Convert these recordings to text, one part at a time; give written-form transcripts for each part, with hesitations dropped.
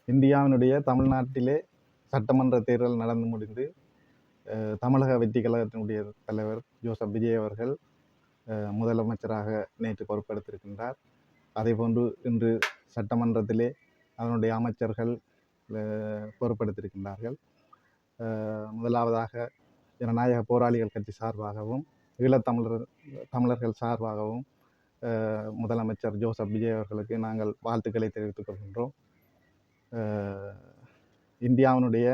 இந்தியாவினுடைய தமிழ்நாட்டிலே சட்டமன்ற தேர்தல் நடந்து முடிந்து தமிழக வெற்றி கழகத்தினுடைய தலைவர் ஜோசப் விஜய் அவர்கள் முதலமைச்சராக நேற்று பொறுப்பெடுத்திருக்கின்றார். அதேபோன்று இன்று சட்டமன்றத்திலே அதனுடைய அமைச்சர்கள் பொறுப்பெடுத்திருக்கின்றார்கள். முதலாவதாக ஜனநாயக போராளிகள் கட்சி சார்பாகவும் தமிழர்கள் சார்பாகவும் முதலமைச்சர் ஜோசப் விஜய் அவர்களுக்கு நாங்கள் வாழ்த்துக்களை தெரிவித்துக் கொள்கின்றோம். இந்தியாவினுடைய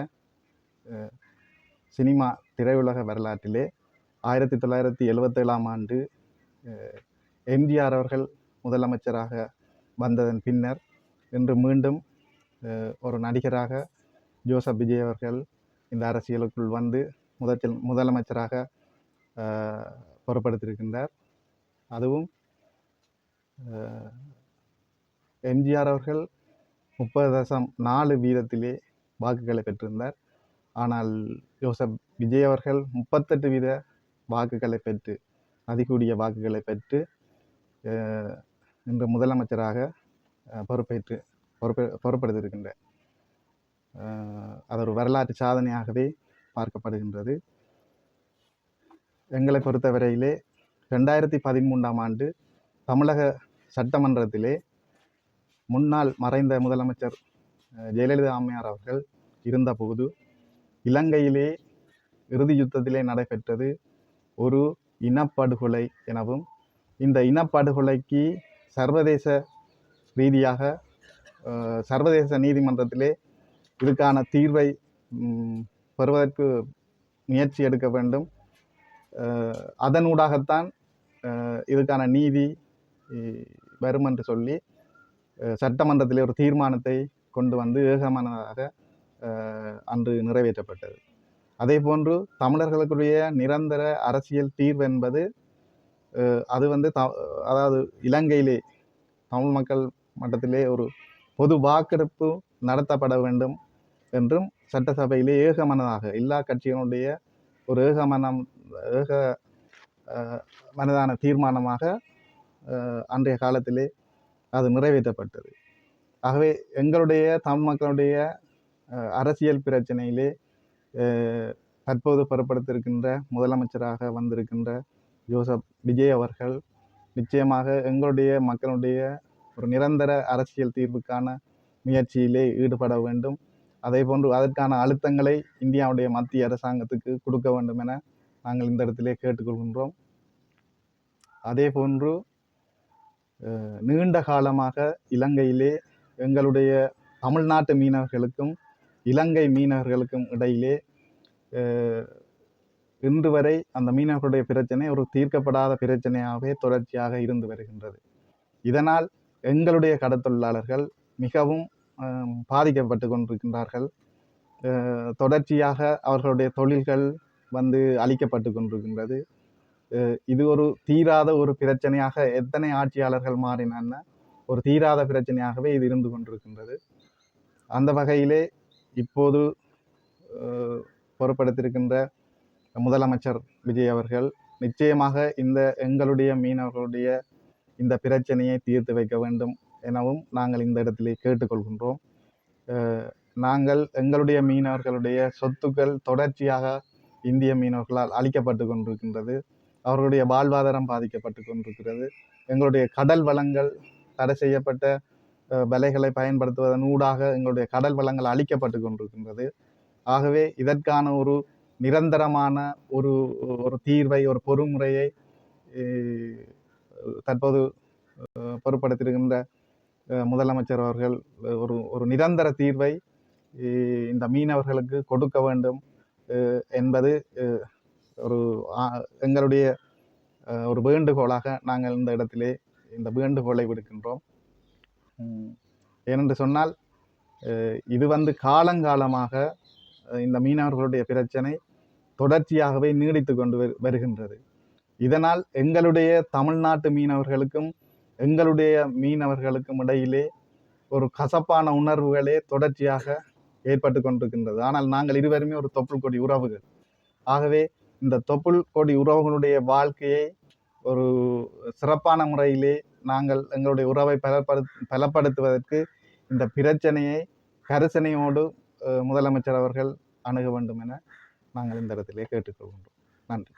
சினிமா திரையுலக வரலாற்றிலே 1977ஆம் ஆண்டு எம்ஜிஆர் அவர்கள் முதலமைச்சராக வந்ததன் பின்னர் இன்று மீண்டும் ஒரு நடிகராக ஜோசப் விஜய் அவர்கள் இந்த அரசியலுக்குள் வந்து முதலமைச்சராக பொறுப்பெடுத்திருக்கின்றார். அதுவும் எம்ஜிஆர் அவர்கள் 30.4 வீதத்திலே வாக்குகளை பெற்றிருந்தார். ஆனால் ஜோசப் விஜய் அவர்கள் 38 வீத வாக்குகளை பெற்று அதிகூடிய வாக்குகளை பெற்று இன்று முதலமைச்சராக பொறுப்பெடுத்திருக்கின்றார். அது ஒரு வரலாற்று சாதனையாகவே பார்க்கப்படுகின்றது. எங்களை பொறுத்தவரையிலே 2013ஆம் ஆண்டு தமிழக சட்டமன்றத்திலே முன்னாள் மறைந்த முதலமைச்சர் ஜெயலலிதா அம்மையார் அவர்கள் இருந்தபோது இலங்கையிலே இறுதி யுத்தத்திலே நடைபெற்றது ஒரு இனப்படுகொலை எனவும் இந்த இனப்படுகொலைக்கு சர்வதேச ரீதியாக சர்வதேச நீதிமன்றத்திலே இதுக்கான தீர்வை பெறுவதற்கு முயற்சி எடுக்க வேண்டும். அதனூடாகத்தான் இதுக்கான நீதி வரும் என்று சொல்லி சட்டமன்றத்திலே ஒரு தீர்மானத்தை கொண்டு வந்து ஏகமனதாக அன்று நிறைவேற்றப்பட்டது. அதே போன்று தமிழர்களுக்குரிய நிரந்தர அரசியல் தீர்வு என்பது அது வந்து அதாவது இலங்கையிலே தமிழ் மக்கள் மட்டத்திலே ஒரு பொது வாக்கெடுப்பு நடத்தப்பட வேண்டும் என்றும் சட்டசபையிலே ஏகமனதாக எல்லா கட்சிகளுடைய ஒரு மனதான தீர்மானமாக அன்றைய காலத்திலே அது நிறைவேற்றப்பட்டது. ஆகவே எங்களுடைய தமிழ் மக்களுடைய அரசியல் பிரச்சனையிலே தற்போது பொறுப்பெடுத்திருக்கின்ற முதலமைச்சராக வந்திருக்கின்ற ஜோசப் விஜய் அவர்கள் நிச்சயமாக எங்களுடைய மக்களுடைய ஒரு நிரந்தர அரசியல் தீர்வுக்கான முயற்சியிலே ஈடுபட வேண்டும். அதே போன்று அதற்கான அழுத்தங்களை இந்தியாவுடைய மத்திய அரசாங்கத்துக்கு கொடுக்க வேண்டும் என நாங்கள் இந்த இடத்திலே கேட்டுக்கொள்கின்றோம். அதே போன்று நீண்ட காலமாக இலங்கையிலே எங்களுடைய தமிழ்நாட்டு மீனவர்களுக்கும் இலங்கை மீனவர்களுக்கும் இடையிலே இன்று வரை அந்த மீனவர்களுடைய பிரச்சனை ஒரு தீர்க்கப்படாத பிரச்சனையாகவே தொடர்ச்சியாக இருந்து வருகின்றது. இதனால் எங்களுடைய கடற்தொழிலாளர்கள் மிகவும் பாதிக்கப்பட்டு கொண்டிருக்கின்றார்கள். தொடர்ச்சியாக அவர்களுடைய தொழில்கள் வந்து அழிக்கப்பட்டு கொண்டிருக்கின்றது. இது ஒரு தீராத ஒரு பிரச்சனையாக எத்தனை ஆட்சியாளர்கள் மாறினான்னா ஒரு தீராத பிரச்சனையாகவே இது இருந்து கொண்டிருக்கின்றது. அந்த வகையிலே இப்போது பொறுப்பெடுத்திருக்கின்ற முதலமைச்சர் விஜய் அவர்கள் நிச்சயமாக இந்த எங்களுடைய மீனவர்களுடைய இந்த பிரச்சனையை தீர்த்து வைக்க வேண்டும் எனவும் நாங்கள் இந்த இடத்திலே கேட்டுக்கொள்கின்றோம். நாங்கள் எங்களுடைய மீனவர்களுடைய சொத்துக்கள் தொடர்ச்சியாக இந்திய மீனவர்களால் அழிக்கப்பட்டு கொண்டிருக்கின்றது. அவர்களுடைய வாழ்வாதாரம் பாதிக்கப்பட்டு கொண்டிருக்கிறது. எங்களுடைய கடல் வளங்கள் தடை செய்யப்பட்ட வலைகளை பயன்படுத்துவதன் ஊடாக எங்களுடைய கடல் வளங்கள் அழிக்கப்பட்டு கொண்டிருக்கின்றது. ஆகவே இதற்கான ஒரு நிரந்தரமான ஒரு தீர்வை ஒரு பொறுமுறையை தற்போது பொறுப்படுத்தியிருக்கின்ற முதலமைச்சர் அவர்கள் ஒரு நிரந்தர தீர்வை இந்த மீனவர்களுக்கு கொடுக்க வேண்டும் என்பது ஒரு எங்களுடைய ஒரு வேண்டுகோளாக நாங்கள் இந்த இடத்திலே இந்த வேண்டுகோளை விடுக்கின்றோம். ஏனென்று சொன்னால் இது வந்து காலங்காலமாக இந்த மீனவர்களுடைய பிரச்சனை தொடர்ச்சியாகவே நீடித்து கொண்டு வருகின்றது. இதனால் எங்களுடைய தமிழ்நாட்டு மீனவர்களுக்கும் எங்களுடைய மீனவர்களுக்கும் இடையிலே ஒரு கசப்பான உணர்வுகளே தொடர்ச்சியாக ஏற்பட்டு கொண்டிருக்கின்றது. ஆனால் நாங்கள் இருவருமே ஒரு தொப்புள் கொடி உறவுகள். ஆகவே இந்த தொப்புள் கொடி உறவுகளுடைய வாழ்க்கையை ஒரு சிறப்பான முறையிலே நாங்கள் எங்களுடைய உறவை பலப்படுத்துவதற்கு இந்த பிரச்சனையை கரிசனையோடு முதலமைச்சர் அவர்கள் அணுக வேண்டும் என நாங்கள் இந்த இடத்திலே கேட்டுக்கொள்கின்றோம். நன்றி.